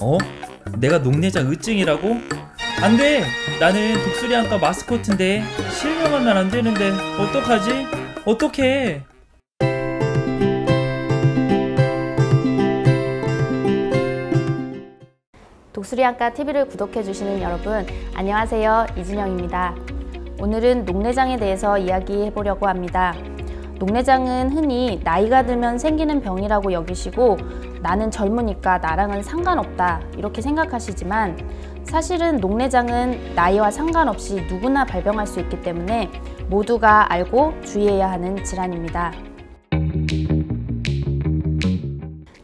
어? 내가 녹내장 의증이라고? 안돼! 나는 독수리안과 마스코트인데 실명하면 안되는데 어떡하지? 어떡해! 독수리안과 TV를 구독해주시는 여러분, 안녕하세요. 이진영입니다. 오늘은 녹내장에 대해서 이야기해보려고 합니다. 녹내장은 흔히 나이가 들면 생기는 병이라고 여기시고 나는 젊으니까 나랑은 상관없다 이렇게 생각하시지만 사실은 녹내장은 나이와 상관없이 누구나 발병할 수 있기 때문에 모두가 알고 주의해야 하는 질환입니다.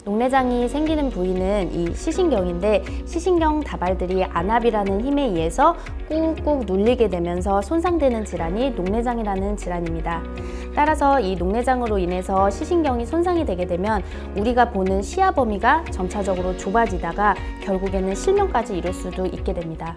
녹내장이 생기는 부위는 이 시신경인데 시신경 다발들이 안압이라는 힘에 의해서 꾹꾹 눌리게 되면서 손상되는 질환이 녹내장이라는 질환입니다. 따라서 이 녹내장으로 인해서 시신경이 손상이 되게 되면 우리가 보는 시야 범위가 점차적으로 좁아지다가 결국에는 실명까지 이룰 수도 있게 됩니다.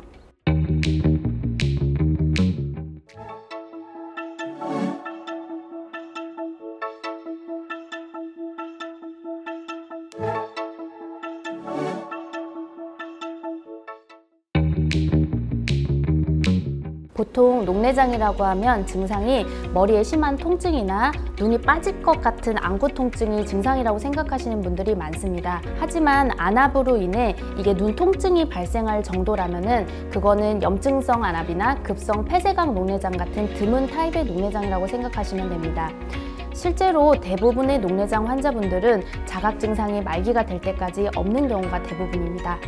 보통 녹내장이라고 하면 증상이 머리에 심한 통증이나 눈이 빠질 것 같은 안구 통증이 증상이라고 생각하시는 분들이 많습니다. 하지만 안압으로 인해 이게 눈 통증이 발생할 정도라면은 그거는 염증성 안압이나 급성 폐쇄각 녹내장 같은 드문 타입의 녹내장이라고 생각하시면 됩니다. 실제로 대부분의 녹내장 환자분들은 자각 증상이 말기가 될 때까지 없는 경우가 대부분입니다.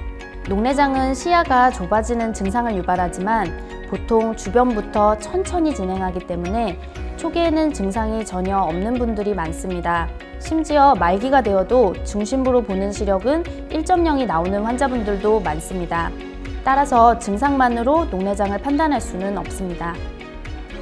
녹내장은 시야가 좁아지는 증상을 유발하지만 보통 주변부터 천천히 진행하기 때문에 초기에는 증상이 전혀 없는 분들이 많습니다. 심지어 말기가 되어도 중심부로 보는 시력은 1.0이 나오는 환자분들도 많습니다. 따라서 증상만으로 녹내장을 판단할 수는 없습니다.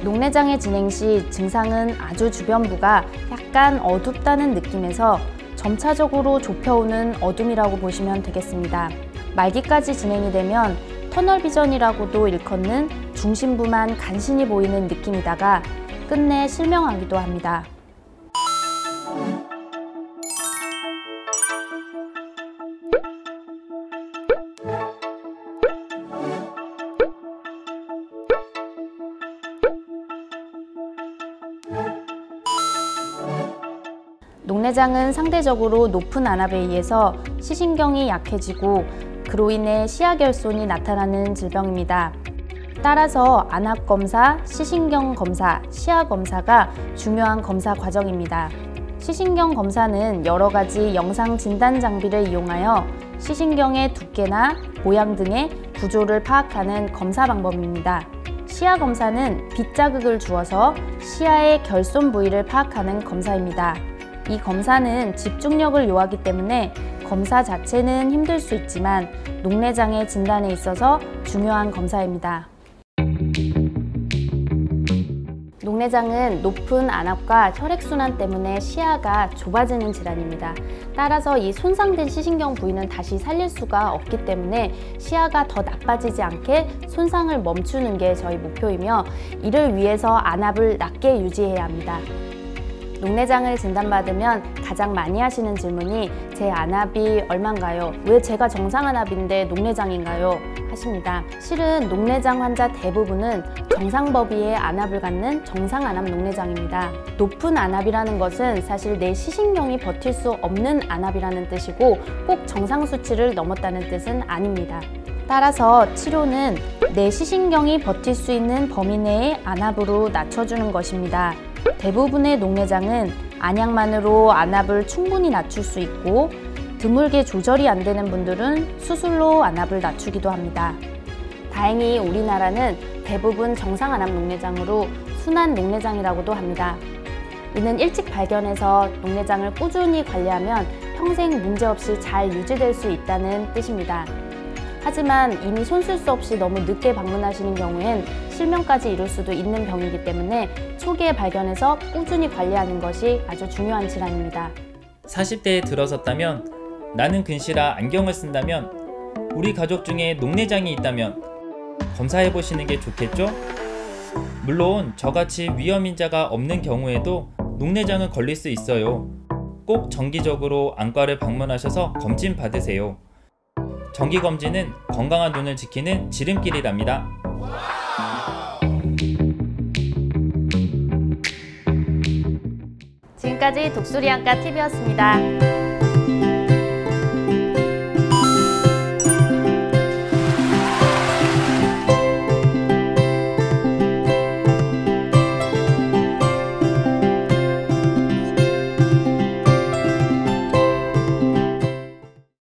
녹내장의 진행 시 증상은 아주 주변부가 약간 어둡다는 느낌에서 점차적으로 좁혀오는 어둠이라고 보시면 되겠습니다. 말기까지 진행이 되면 터널비전이라고도 일컫는 중심부만 간신히 보이는 느낌이다가 끝내 실명하기도 합니다. 녹내장은 상대적으로 높은 안압에 의해서 시신경이 약해지고 그로 인해 시야결손이 나타나는 질병입니다. 따라서 안압검사, 시신경검사, 시야검사가 중요한 검사 과정입니다. 시신경검사는 여러 가지 영상 진단 장비를 이용하여 시신경의 두께나 모양 등의 구조를 파악하는 검사 방법입니다. 시야검사는 빛 자극을 주어서 시야의 결손 부위를 파악하는 검사입니다. 이 검사는 집중력을 요하기 때문에 검사 자체는 힘들 수 있지만 녹내장의 진단에 있어서 중요한 검사입니다. 녹내장은 높은 안압과 혈액순환 때문에 시야가 좁아지는 질환입니다. 따라서 이 손상된 시신경 부위는 다시 살릴 수가 없기 때문에 시야가 더 나빠지지 않게 손상을 멈추는 게 저희 목표이며 이를 위해서 안압을 낮게 유지해야 합니다. 녹내장을 진단받으면 가장 많이 하시는 질문이 제 안압이 얼마인가요? 왜 제가 정상 안압인데 녹내장인가요? 하십니다. 실은 녹내장 환자 대부분은 정상 범위의 안압을 갖는 정상 안압 녹내장입니다. 높은 안압이라는 것은 사실 내 시신경이 버틸 수 없는 안압이라는 뜻이고 꼭 정상 수치를 넘었다는 뜻은 아닙니다. 따라서 치료는 내 시신경이 버틸 수 있는 범위 내의 안압으로 낮춰주는 것입니다. 대부분의 녹내장은 안약만으로 안압을 충분히 낮출 수 있고 드물게 조절이 안 되는 분들은 수술로 안압을 낮추기도 합니다. 다행히 우리나라는 대부분 정상 안압 녹내장으로 순환 녹내장이라고도 합니다. 이는 일찍 발견해서 녹내장을 꾸준히 관리하면 평생 문제없이 잘 유지될 수 있다는 뜻입니다. 하지만 이미 손쓸 수 없이 너무 늦게 방문하시는 경우엔 실명까지 이룰 수도 있는 병이기 때문에 초기에 발견해서 꾸준히 관리하는 것이 아주 중요한 질환입니다. 40대에 들어섰다면, 나는 근시라 안경을 쓴다면, 우리 가족 중에 녹내장이 있다면 검사해보시는 게 좋겠죠? 물론 저같이 위험인자가 없는 경우에도 녹내장은 걸릴 수 있어요. 꼭 정기적으로 안과를 방문하셔서 검진 받으세요. 정기검진은 건강한 눈을 지키는 지름길이랍니다. 지금까지 독수리 안과 TV였습니다.